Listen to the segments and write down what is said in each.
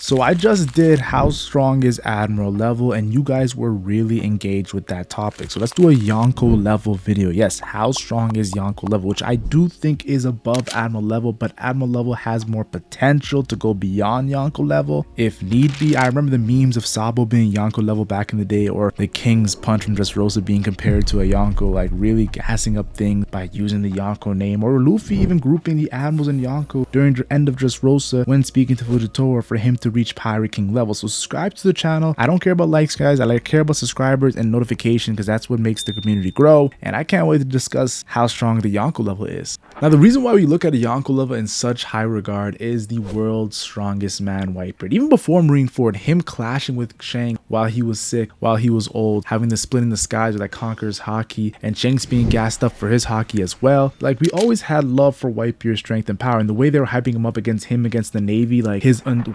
So I just did how strong is Admiral level, and you guys were really engaged with that topic. So let's do a Yonko level video. Yes, how strong is Yonko level, which I do think is above Admiral level, but Admiral level has more potential to go beyond Yonko level if need be. I remember the memes of Sabo being Yonko level back in the day, or the King's punch from Dressrosa being compared to a Yonko, like really gassing up things by using the Yonko name, or Luffy even grouping the Admirals and Yonko during the end of Dressrosa when speaking to Fujitora for him to reach Pirate King level. So subscribe to the channel. I don't care about likes, guys. I care about subscribers and notification, because that's what makes the community grow. And I can't wait to discuss how strong the Yonko level is. Now, the reason why we look at a Yonko level in such high regard is the world's strongest man, Whitebeard. Even before Marineford, him clashing with Shanks while he was sick, while he was old, having the split in the skies that conquers Haki, and Shanks being gassed up for his Haki as well. Like, we always had love for Whitebeard's strength and power, and the way they were hyping him up against the Navy, like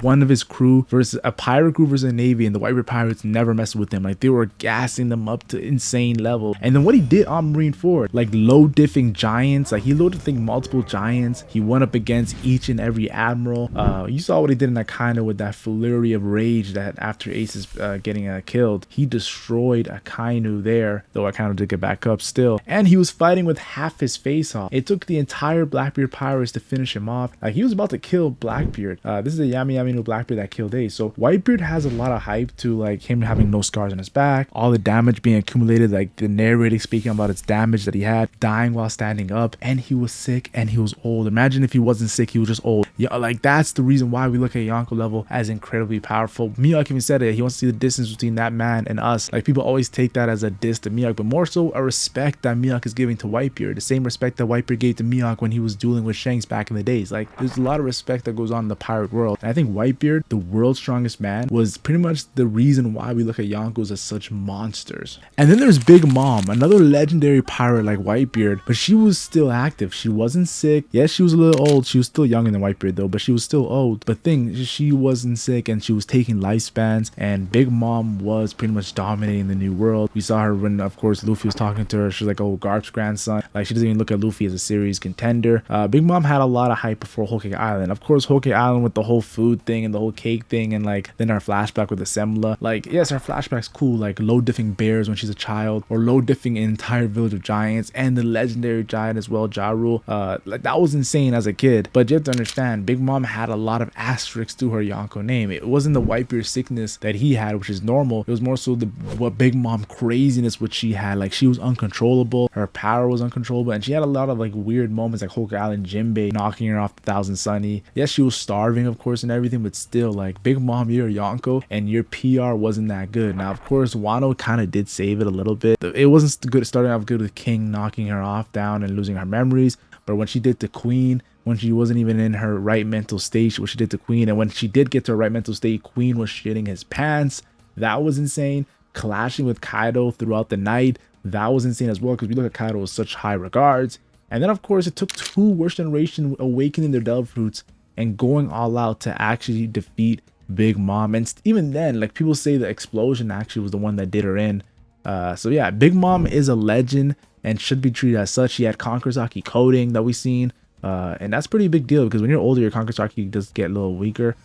one of his crew versus a pirate crew versus a Navy, and the Whitebeard pirates never messed with him. Like, they were gassing them up to insane level. And then what he did on Marineford, like low diffing giants, like he loaded multiple giants. He went up against each and every admiral. You saw what he did in Akainu with that flurry of rage that after Ace's getting killed, he destroyed Akainu there, though Akainu did get back up still. And he was fighting with half his face off. It took the entire Blackbeard pirates to finish him off. Like, he was about to kill Blackbeard. This is a Yami Yami no Blackbeard that killed Ace. So Whitebeard has a lot of hype to like him having no scars on his back, all the damage being accumulated, like the narrator speaking about its damage that he had, dying while standing up, and he was sick and he was old. Imagine if he wasn't sick, he was just old. Yeah, like that's the reason why we look at Yonko level as incredibly powerful. Miyake even said it. He wants to see the distance between that man and us. Like, people always take that as a diss to Miyake, but more so a respect that Miyake is giving to Whitebeard. The same respect that Whitebeard gave to Miyake when he was dueling with Shanks back in the days. Like, there's a lot of respect that goes on in the pirate world. And I think Whitebeard, the world's strongest man, was pretty much the reason why we look at Yonkos as such monsters. And then there's Big Mom, another legendary pirate like Whitebeard, but she was still active. She wasn't sick. Yes, she was a little old. She was still younger than Whitebeard though, but she was still old. But she wasn't sick, and she was taking lifespans, and Big Mom was pretty much dominating the new world. We saw her when, of course, Luffy was talking to her. She's like, oh, Garp's grandson. Like, she doesn't even look at Luffy as a series contender. Big Mom had a lot of hype before Whole Cake Island. Of course, Whole Cake Island with the whole food thing and the whole cake thing, and like then our flashback with the Semla. Like, yes, our flashback's cool, like low diffing bears when she's a child, or low diffing an entire village of giants, and the legendary giant as well, Ja Rule. Like, that was insane as a kid. But you have to understand, Big Mom had a lot of asterisks to her Yonko name. It wasn't the Whitebeard sickness that he had, which is normal. It was more so what Big Mom craziness which she had. Like, she was uncontrollable, her power was uncontrollable, and she had a lot of like weird moments, like Hulk Island Jinbei knocking her off the Thousand Sunny. Yes, she was starving, of course, and everything, but still, like, Big Mom, you're a Yonko and your PR wasn't that good. Now, of course, Wano kind of did save it a little bit. It wasn't good starting off good with King knocking her off down and losing her memories, but when she did to Queen, when she wasn't even in her right mental state, what she did to Queen, and when she did get to her right mental state, Queen was shitting his pants. That was insane. Clashing with Kaido throughout the night, that was insane as well, because we look at Kaido with such high regards. And then, of course, it took two Worst Generation awakening their Devil Fruits and going all out to actually defeat Big Mom. And even then, like, people say the explosion actually was the one that did her in. So yeah, Big Mom is a legend and should be treated as such. She had Conqueror's Haki coding that we've seen, and that's pretty big deal, because when you're older, your Conqueror's Haki does get a little weaker.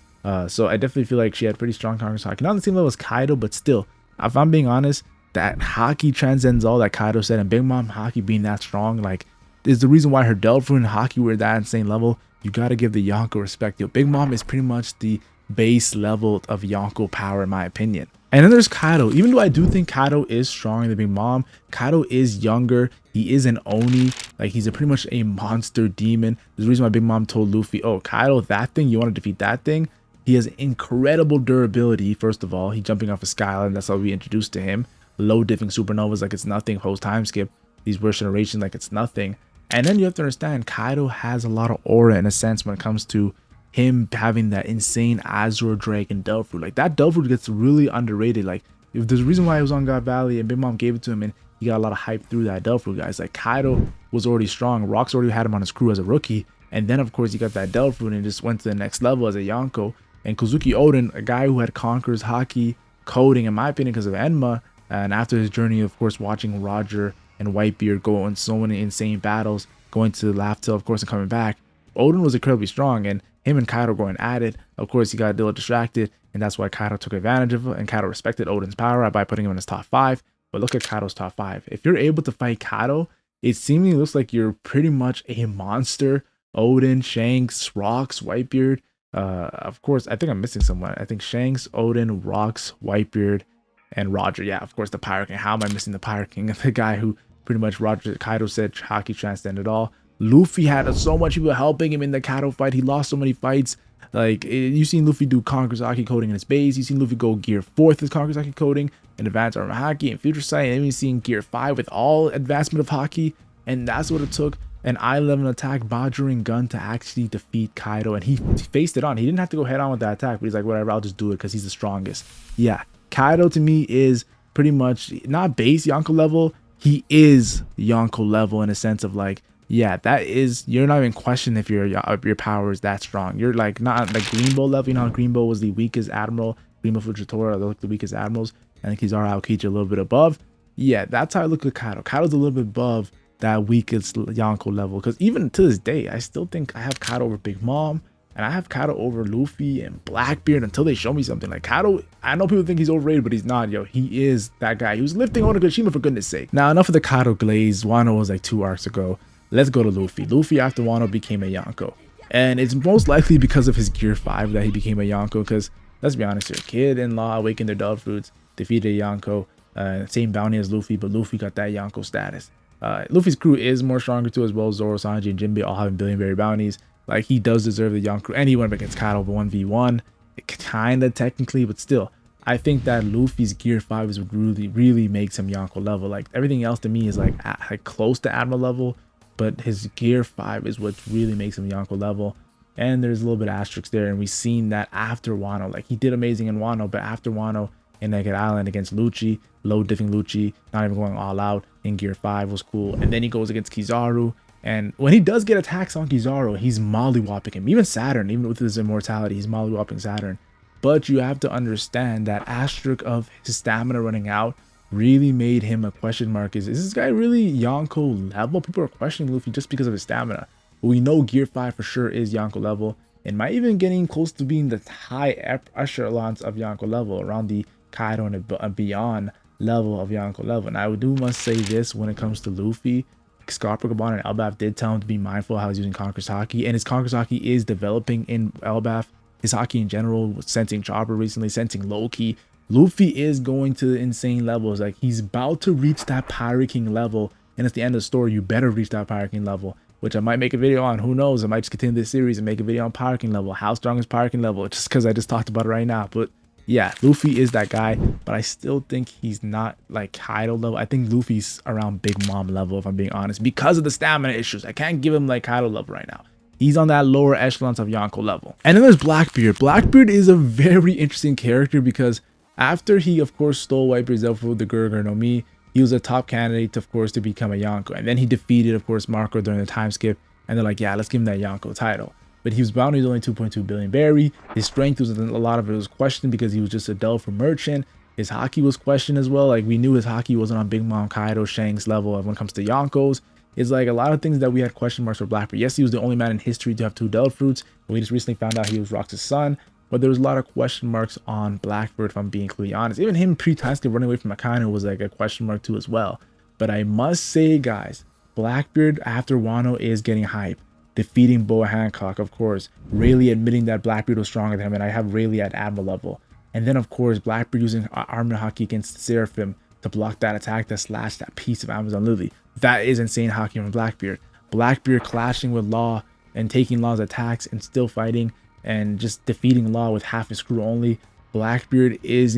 So I definitely feel like she had pretty strong Conqueror's Haki. Not on the same level as Kaido, but still, if I'm being honest, that Haki transcends all that Kaido said, and Big Mom Haki being that strong, like, is the reason why her Devil Fruit and Haki were that insane level. You gotta give the Yonko respect. Yo, Big Mom is pretty much the base level of Yonko power, in my opinion. And then there's Kaido. Even though I do think Kaido is stronger than Big Mom, Kaido is younger. He is an Oni. Like, he's pretty much a monster demon. There's a reason why Big Mom told Luffy, oh, Kaido, that thing, you want to defeat that thing? He has incredible durability. First of all, he's jumping off a skyline. That's how we introduced to him. Low diffing supernovas like it's nothing. Post time skip. These Worst Generation like it's nothing. And then you have to understand, Kaido has a lot of aura in a sense when it comes to him having that insane Azure Dragon Devil Fruit. Like, that Devil Fruit gets really underrated. Like, if there's a reason why he was on God Valley and Big Mom gave it to him, and he got a lot of hype through that Devil Fruit, guys. Like, Kaido was already strong. Rocks already had him on his crew as a rookie. And then, of course, he got that Devil Fruit and just went to the next level as a Yonko. And Kozuki Oden, a guy who had Conqueror's Haki coding, in my opinion, because of Enma, and after his journey, of course, watching Roger and Whitebeard go on so many insane battles, going to Laugh Tale, of course, and coming back, Odin was incredibly strong, and him and Kaido going at it. Of course, he got a little distracted, and that's why Kaido took advantage of it, and Kaido respected Odin's power by putting him in his top 5. But look at Kaido's top 5. If you're able to fight Kaido, it seemingly looks like you're pretty much a monster. Odin, Shanks, Rocks, Whitebeard. Of course, I think I'm missing someone. I think Shanks, Odin, Rocks, Whitebeard, and Roger. Yeah, of course, the Pirate King. How am I missing the Pirate King? The guy who pretty much Kaido said Haki transcended all. Luffy had so much people helping him in the Kaido fight. He lost so many fights. Like, you've seen Luffy do Conqueror's Haki coding in his base. You've seen Luffy go gear 4 with Conqueror's Haki coding and Advanced Armor Haki and Future Sight. And then you've seen gear 5 with all advancement of Haki. And that's what it took an eye-level attack Bajering gun to actually defeat Kaido. And he faced it on. He didn't have to go head on with that attack, but he's like, whatever, I'll just do it because he's the strongest. Yeah, Kaido to me is pretty much not base Yonko level. He is Yonko level in a sense of like, yeah, that is, you're not even questioning if your power is that strong. You're like not like Greenbow level. You know how Greenbow was the weakest admiral, Greenbow Fujitora, they're like the weakest admirals, and Kizaru Aokiji a little bit above. Yeah, that's how I look at Kaido. Kaido's a little bit above that weakest Yonko level, because even to this day, I still think I have Kaido over Big Mom, and I have Kaido over Luffy and Blackbeard until they show me something. Like Kaido, I know people think he's overrated, but he's not, yo. He is that guy. He was lifting Onigashima for goodness sake. Now, enough of the Kaido glaze. Wano was like 2 arcs ago. Let's go to Luffy. Luffy after Wano became a Yonko. And it's most likely because of his gear 5 that he became a Yonko, because let's be honest here, Kid-in-law awakened their dove fruits, defeated a Yonko, same bounty as Luffy, but Luffy got that Yonko status. Luffy's crew is more stronger too as well. Zoro, Sanji, and Jinbei all having billion-berry bounties. Like, he does deserve the Yonko, and he went up against Kaido 1v1. Kinda technically, but still. I think that Luffy's gear 5 is what really makes him Yonko level. Like, everything else to me is like close to Admiral level, but his gear 5 is what really makes him Yonko level. And there's a little bit of asterisk there, and we've seen that after Wano. Like, he did amazing in Wano, but after Wano in Naked Island against Lucci, low diffing Lucci, not even going all out in gear 5 was cool. And then he goes against Kizaru, and when he does get attacks on Kizaru, he's mollywopping him. Even Saturn, even with his immortality, he's mollywopping Saturn. But you have to understand that asterisk of his stamina running out really made him a question mark. Is this guy really Yonko level? People are questioning Luffy just because of his stamina. But we know gear 5 for sure is Yonko level, and might even getting close to being the high echelons of Yonko level, around the Kaido and beyond level of Yonko level. And I must say this when it comes to Luffy. Scarpa, Gabon, and Elbaf did tell him to be mindful of how he's using Conqueror's Haki, and his Conqueror's Haki is developing in Elbaf. His Haki in general, sensing Chopper recently, sensing Loki. Luffy is going to insane levels. Like, he's about to reach that Pirate King level, and it's the end of the story. You better reach that Pirate King level, which I might make a video on. Who knows? I might just continue this series and make a video on Pirate King level. How strong is Pirate King level? Just because I just talked about it right now. But yeah, Luffy is that guy, but I still think he's not like Kaido level. I think Luffy's around Big Mom level, if I'm being honest, because of the stamina issues. I can't give him like Kaido level right now. He's on that lower echelons of Yonko level. And then there's Blackbeard. Blackbeard is a very interesting character because after he, of course, stole Whitebeard's Zelfu, the Gurgur no Mi, he was a top candidate, of course, to become a Yonko. And then he defeated, of course, Marco during the time skip. And they're like, yeah, let's give him that Yonko title. But he was bounty only 2.2 billion berry. His strength was, a lot of it was questioned because he was just a Delphi merchant. His Haki was questioned as well. Like, we knew his Haki wasn't on Big Mom, Kaido, Shanks level. When it comes to Yonkos, it's like a lot of things that we had question marks for Blackbeard. Yes, he was the only man in history to have 2 Delph fruits. We just recently found out he was Rox's son. But there was a lot of question marks on Blackbeard, if I'm being completely honest. Even him pre-Time running away from Akainu was like a question mark too as well. But I must say, guys, Blackbeard after Wano is getting hype. Defeating Boa Hancock, of course. Rayleigh admitting that Blackbeard was stronger than him, and I have Rayleigh at Admiral level. And then, of course, Blackbeard using Armor Haki against Seraphim to block that attack that slashed that piece of Amazon Lily. That is insane Haki from Blackbeard. Blackbeard clashing with Law and taking Law's attacks and still fighting and just defeating Law with half his crew only. Blackbeard is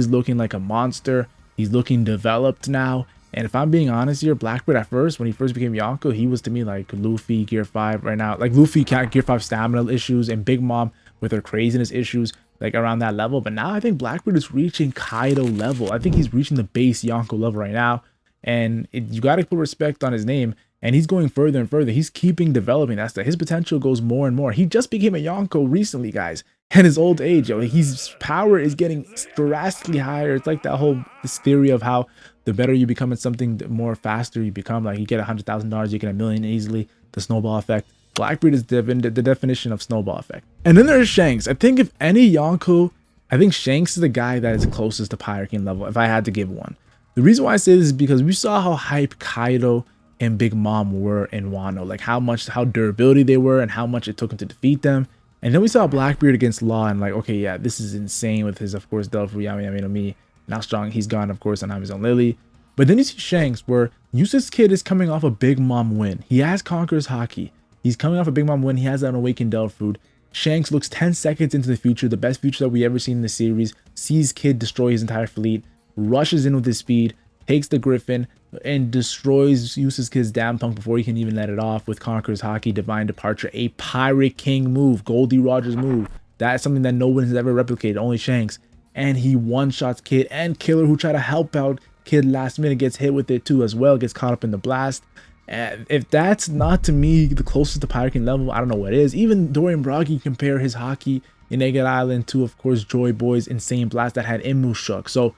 looking like a monster. He's looking developed now. And if I'm being honest here, Blackbeard at first, when he first became Yonko, he was to me like Luffy Gear 5 right now. Like Luffy Gear 5 stamina issues and Big Mom with her craziness issues, like around that level. But now I think Blackbeard is reaching Kaido level. I think he's reaching the base Yonko level right now. And you got to put respect on his name. And he's going further and further. He's keeping developing. That's that his potential goes more and more. He just became a Yonko recently, guys. And his old age, yo, his power is getting drastically higher. It's like that whole this theory of how the better you become at something, the more faster you become. Like you get $100,000, you get $1 million easily. The snowball effect. Blackbeard is the definition of snowball effect. And then there's Shanks. I think if any Yonko, I think Shanks is the guy that is closest to Pirate King level, if I had to give one. The reason why I say this is because we saw how hype Kaido and Big Mom were in Wano, like how durability they were and how much it took him to defeat them. And then we saw Blackbeard against Law and like, okay, yeah, this is insane with his, of course, Delphi, Yami Yami no Mi, and how strong he's gone, of course, on his own Lily. But then you see Shanks, where Useless Kid is coming off a Big Mom win. He has Conqueror's Haki. He's coming off a Big Mom win. He has an Awakened Delphi. Shanks looks 10 seconds into the future, the best future that we ever seen in the series, sees Kid destroy his entire fleet, rushes in with his speed, takes the Griffin, and destroys Useless Kid's damn punk before he can even let it off with Conqueror's Haki, Divine Departure, a Pirate King move, Goldie Rogers move. That's something that no one has ever replicated, only Shanks. And he one-shots Kid and Killer, who try to help out Kid last minute, gets hit with it too as well, gets caught up in the blast. And if that's not, to me, the closest to Pirate King level, I don't know what is. Even Dorian Buggy compare his Haki in Naked Island to, of course, Joy Boy's insane blast that had Immu shook. So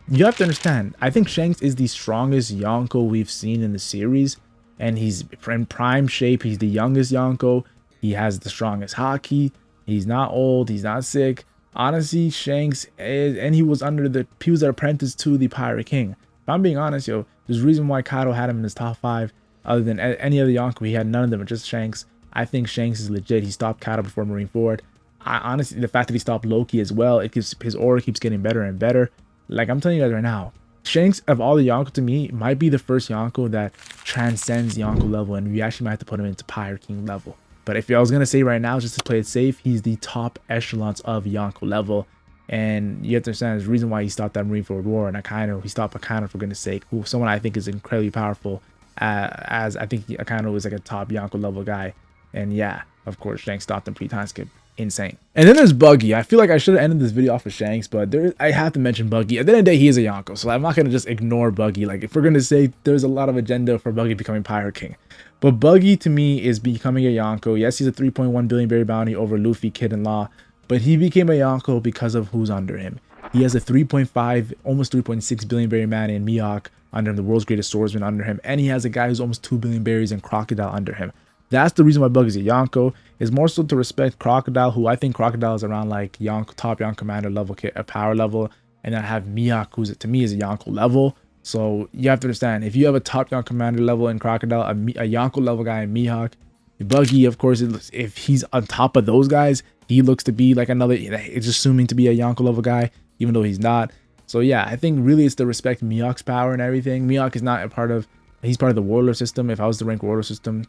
you have to understand, I think Shanks is the strongest Yonko we've seen in the series, and he's in prime shape. He's the youngest Yonko. He has the strongest Haki. He's not old. He's not sick. Honestly, Shanks is, and he was an apprentice to the Pirate King. If I'm being honest, yo, there's a reason why Kaido had him in his top 5. Other than any other Yonko, he had none of them, just Shanks. I think Shanks is legit. He stopped Kaido before Marineford. Honestly, the fact that he stopped Loki as well, it gives his aura keeps getting better and better. Like I'm telling you guys right now, Shanks of all the Yonko to me might be the first Yonko that transcends Yonko level, and we actually might have to put him into Pirate King level. But if I was gonna say right now, just to play it safe, he's the top echelons of Yonko level. And you have to understand there's a reason why he stopped that Marineford War, and he stopped Akano, for goodness sake, who someone I think is incredibly powerful. As I think Akano was like a top Yonko level guy. And yeah, of course, Shanks stopped him pre-time skip. Insane. And then there's Buggy. I feel like I should have ended this video off with Shanks, but I have to mention Buggy. At the end of the day, he is a Yonko, so I'm not going to just ignore Buggy. Like, if we're going to say there's a lot of agenda for Buggy becoming Pirate King. But Buggy, to me, is becoming a Yonko. Yes, he's a 3.1 billion berry bounty over Luffy, Kid, and Law, but he became a Yonko because of who's under him. He has a 3.5, almost 3.6 billion berry man in Mihawk under him, the world's greatest swordsman under him, and he has a guy who's almost 2 billion berries and Crocodile under him. That's the reason why Buggy's a Yonko, is more so to respect Crocodile, who I think Crocodile is around like top Yonko commander level, power level, and then I have Mihawk, who's to me is a Yonko level. So you have to understand, if you have a top Yonko commander level in Crocodile, a Yonko level guy in Mihawk, Buggy, of course, if he's on top of those guys, he looks to be like another, it's assuming to be a Yonko level guy, even though he's not. So yeah, I think really it's to respect Mihawk's power and everything. Mihawk is not a part of, he's part of the Warlord system. If I was to rank Warlord system,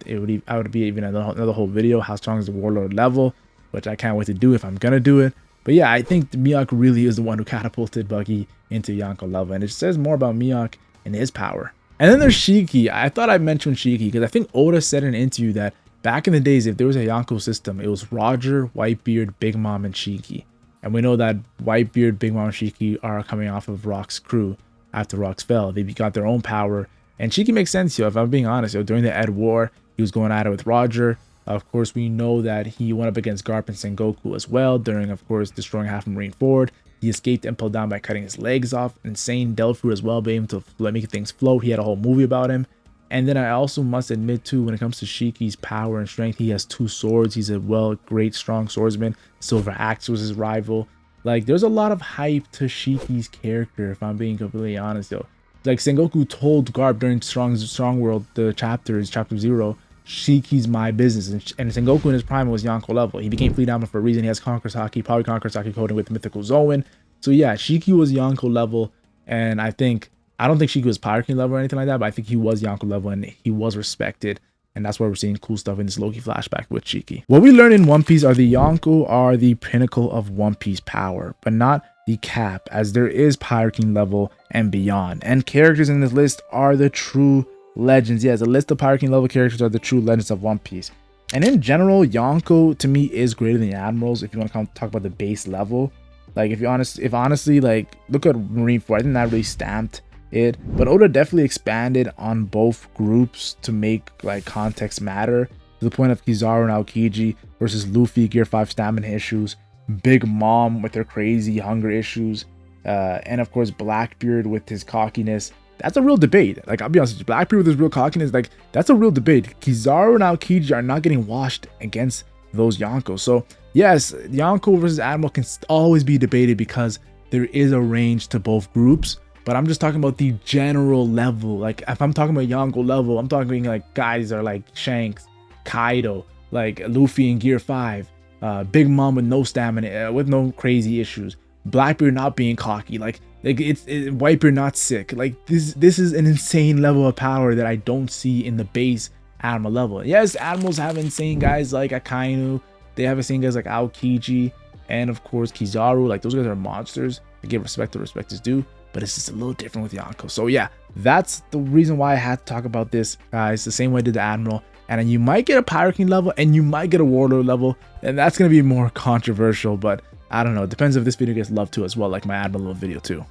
I would be even another whole video, how strong is the Warlord level, which I can't wait to do if I'm gonna do it. But yeah, I think Mihawk really is the one who catapulted Buggy into Yonko level, and it says more about Mihawk and his power. And then there's Shiki. I thought I'd mention Shiki because I think Oda said in an interview that back in the days, if there was a Yonko system, it was Roger, Whitebeard, Big Mom, and Shiki. And we know that Whitebeard, Big Mom, and Shiki are coming off of Rock's crew after Rocks fell. They got their own power. And Shiki makes sense, yo, if I'm being honest. Yo, during the Ed War, he was going at it with Roger. Of course, we know that he went up against Garp and Sengoku as well during, of course, destroying half of Marineford. He escaped Impel Down by cutting his legs off. Insane Delphi as well, being able to make things float. He had a whole movie about him. And then I also must admit too, when it comes to Shiki's power and strength, he has 2 swords. He's a great, strong swordsman. Silver Axe was his rival. Like, there's a lot of hype to Shiki's character, if I'm being completely honest, though. Like, Sengoku told Garp during Strong World, the chapter 0, Shiki's my business. And Sengoku in his prime was Yonko level. He became Fleet Admiral for a reason. He has Conqueror's Haki, probably Conqueror's Haki coding with Mythical Zoan. So yeah, Shiki was Yonko level, and I don't think Shiki was Pirate King level or anything like that, but I think he was Yonko level and he was respected. And that's why we're seeing cool stuff in this Loki flashback with Shiki. What we learn in One Piece are the Yonko are the pinnacle of One Piece power, but not the cap, as there is Pirate King level and beyond. And characters in this list are the true legends. Yes, a list of Pirate King level characters are the true legends of One Piece. And in general, Yonko to me is greater than the Admirals if you want to talk about the base level. Like, if honestly, like, look at Marineford, I think that really stamped it. But Oda definitely expanded on both groups to make like context matter, to the point of Kizaru and Aokiji versus Luffy, Gear 5 stamina issues, Big Mom with her crazy hunger issues, and of course Blackbeard with his cockiness. that's a real debate. Like, I'll be honest with you, Blackbeard with his real cockiness, like, that's a real debate. Kizaru and Aokiji are not getting washed against those Yonko. So yes, Yonko versus Admiral can always be debated because there is a range to both groups. But I'm just talking about the general level. Like, if I'm talking about Yonko level, I'm talking like guys are like Shanks, Kaido, like Luffy in Gear 5, Big Mom with no stamina, with no crazy issues, Blackbeard not being cocky, like it's Whitebeard not sick. Like, this is an insane level of power that I don't see in the base Admiral level. Yes, Admirals have insane guys like Akainu, they have insane guys like Aokiji, and of course Kizaru. Like, those guys are monsters. I give respect to respect is due, but it's just a little different with Yonko. So yeah, that's the reason why I had to talk about this, guys. The same way I did the Admiral. And you might get a Pirate King level and you might get a Warlord level, and that's going to be more controversial, but I don't know. It depends if this video gets love too as well, like my Admiral video too.